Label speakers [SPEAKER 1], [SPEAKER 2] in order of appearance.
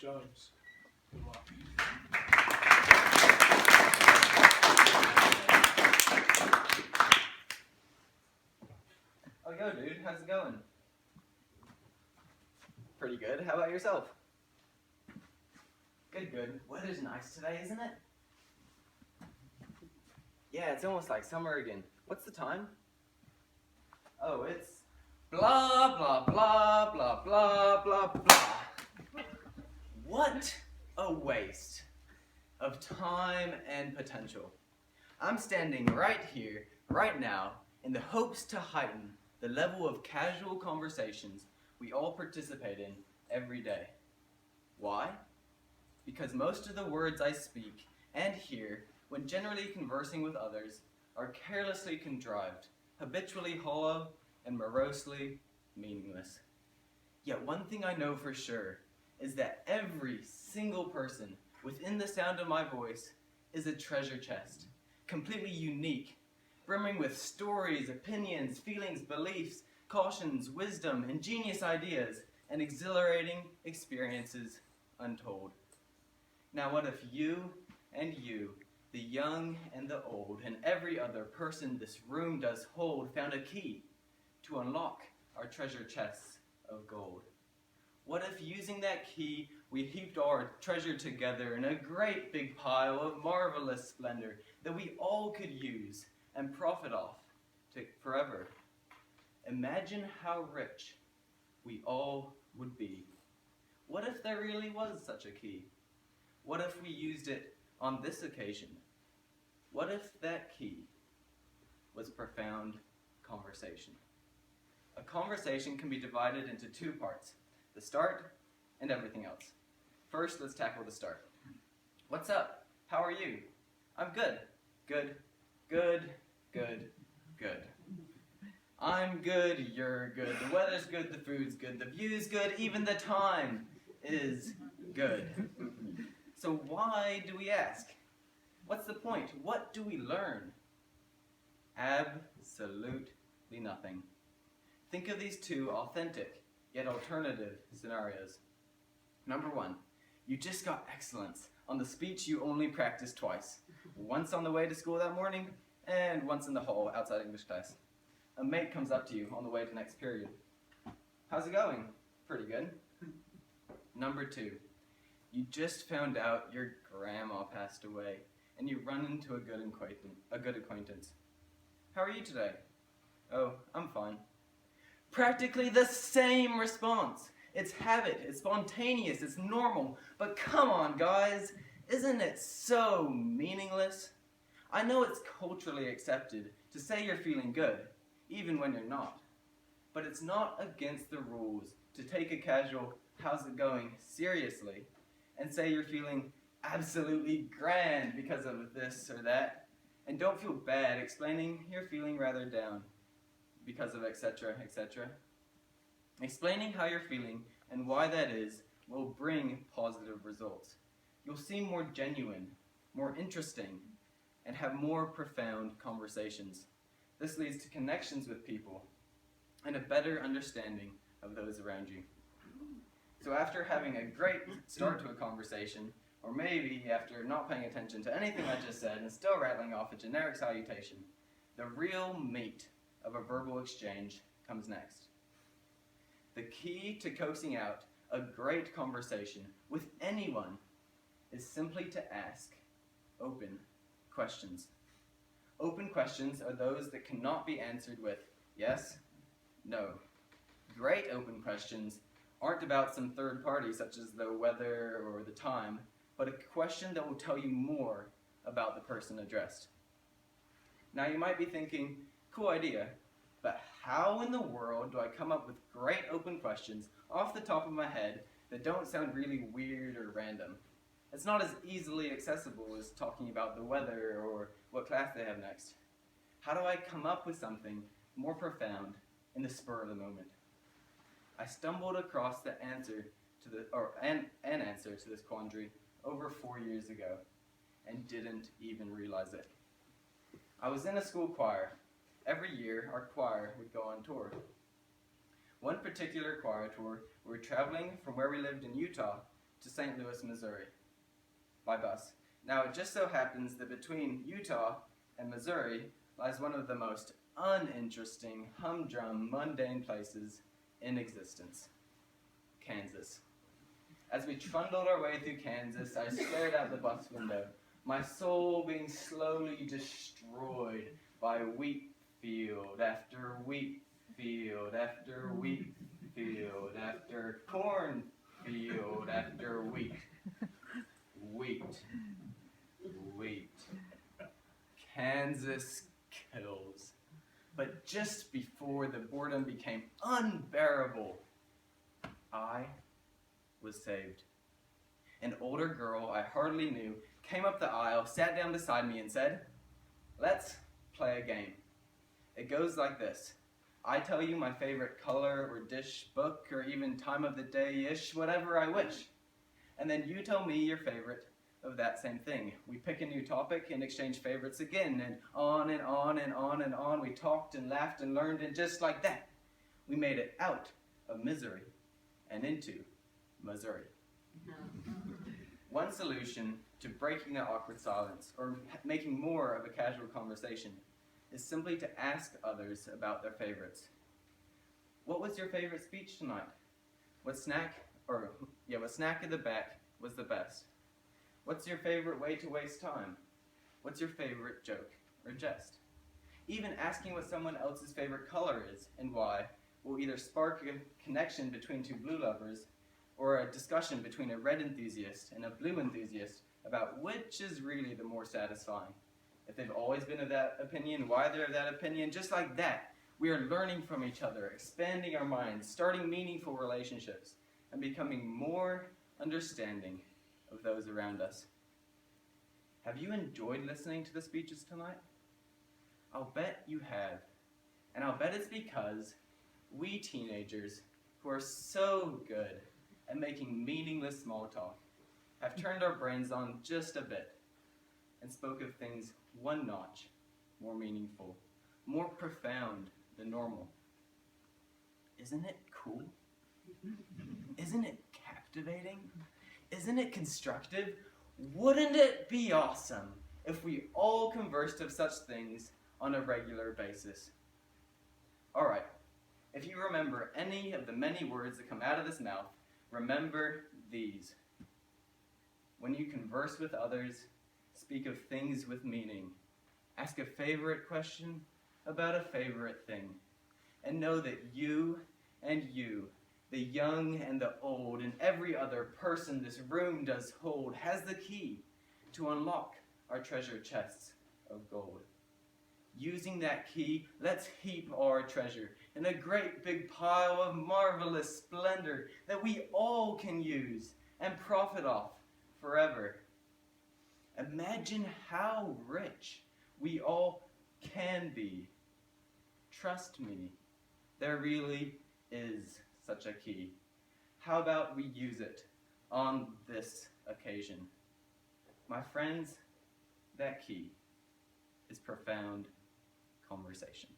[SPEAKER 1] Jones. Good luck.
[SPEAKER 2] Oh, yo, dude, how's it going? Pretty good. How about yourself? Good, good. Weather's nice today, isn't it? Yeah, it's almost like summer again. What's the time? Oh, it's blah, blah, blah, blah, blah, blah, blah. What a waste of time and potential. I'm standing right here, right now, in the hopes to heighten the level of casual conversations we all participate in every day. Why? Because most of the words I speak and hear when generally conversing with others are carelessly contrived, habitually hollow, and morosely meaningless. Yet one thing I know for sure is that every single person within the sound of my voice is a treasure chest, completely unique, brimming with stories, opinions, feelings, beliefs, cautions, wisdom, ingenious ideas, and exhilarating experiences untold. Now what if you and you, the young and the old, and every other person this room does hold, found a key to unlock our treasure chests of gold? What if using that key we heaped our treasure together in a great big pile of marvelous splendor that we all could use and profit off forever? Imagine how rich we all would be. What if there really was such a key? What if we used it on this occasion? What if that key was profound conversation? A conversation can be divided into two parts, the start and everything else. First, let's tackle the start. What's up? How are you? I'm good. Good, good, good, good. I'm good, you're good, the weather's good, the food's good, the view's good, even the time is good. So why do we ask? What's the point? What do we learn? Absolutely nothing. Think of these two authentic, yet alternative scenarios. Number one, you just got excellence on the speech you only practiced twice. Once on the way to school that morning, and once in the hall outside English class. A mate comes up to you on the way to next period. How's it going? Pretty good. Number two, you just found out your grandma passed away, and you run into a good acquaintance. How are you today? Oh, I'm fine. Practically the same response. It's habit, it's spontaneous, it's normal, but come on, guys, isn't it so meaningless? I know it's culturally accepted to say you're feeling good, even when you're not, but it's not against the rules to take a casual "how's it going" seriously and say you're feeling absolutely grand because of this or that, and don't feel bad explaining you're feeling rather down because of etc., etc. Explaining how you're feeling and why that is will bring positive results. You'll seem more genuine, more interesting, and have more profound conversations. This leads to connections with people and a better understanding of those around you. So after having a great start to a conversation, or maybe after not paying attention to anything I just said and still rattling off a generic salutation, the real meat of a verbal exchange comes next. The key to coaxing out a great conversation with anyone is simply to ask open questions. Open questions are those that cannot be answered with yes, no. Great open questions aren't about some third party such as the weather or the time, but a question that will tell you more about the person addressed. Now you might be thinking, cool idea, but how in the world do I come up with great open questions off the top of my head that don't sound really weird or random? It's not as easily accessible as talking about the weather or what class they have next. How do I come up with something more profound in the spur of the moment? I stumbled across an answer to this quandary over 4 years ago and didn't even realize it. I was in a school choir. Every year, our choir would go on tour. One particular choir tour, we were traveling from where we lived in Utah to St. Louis, Missouri by bus. Now, it just so happens that between Utah and Missouri lies one of the most uninteresting, humdrum, mundane places in existence, Kansas. As we trundled our way through Kansas, I stared out the bus window, my soul being slowly destroyed by wheat field after wheat field after wheat field after corn field after wheat. Wheat. Wheat. Kansas kills. But just before the boredom became unbearable, I was saved. An older girl I hardly knew came up the aisle, sat down beside me, and said, "Let's play a game. It goes like this. I tell you my favorite color or dish, book, or even time of the day-ish, whatever I wish. And then you tell me your favorite of that same thing. We pick a new topic and exchange favorites again, and on and on and on and on. We talked and laughed and learned, and just like that, we made it out of misery and into Missouri." One solution to breaking the awkward silence, or making more of a casual conversation, is simply to ask others about their favorites. What was your favorite speech tonight? What snack at the back was the best? What's your favorite way to waste time? What's your favorite joke or jest? Even asking what someone else's favorite color is and why will either spark a connection between two blue lovers or a discussion between a red enthusiast and a blue enthusiast about which is really the more satisfying. If they've always been of that opinion, why they're of that opinion, just like that, we are learning from each other, expanding our minds, starting meaningful relationships, and becoming more understanding of those around us. Have you enjoyed listening to the speeches tonight? I'll bet you have. And I'll bet it's because we teenagers, who are so good at making meaningless small talk, have turned our brains on just a bit and spoke of things one notch more meaningful, more profound than normal. Isn't it cool? Isn't it captivating? Isn't it constructive? Wouldn't it be awesome if we all conversed of such things on a regular basis? All right, if you remember any of the many words that come out of this mouth, remember these. When you converse with others, speak of things with meaning. Ask a favorite question about a favorite thing. And know that you, the young and the old, and every other person this room does hold, has the key to unlock our treasure chests of gold. Using that key, let's heap our treasure in a great big pile of marvelous splendor that we all can use and profit off forever. Imagine how rich we all can be. Trust me, there really is such a key. How about we use it on this occasion? My friends, that key is profound conversation.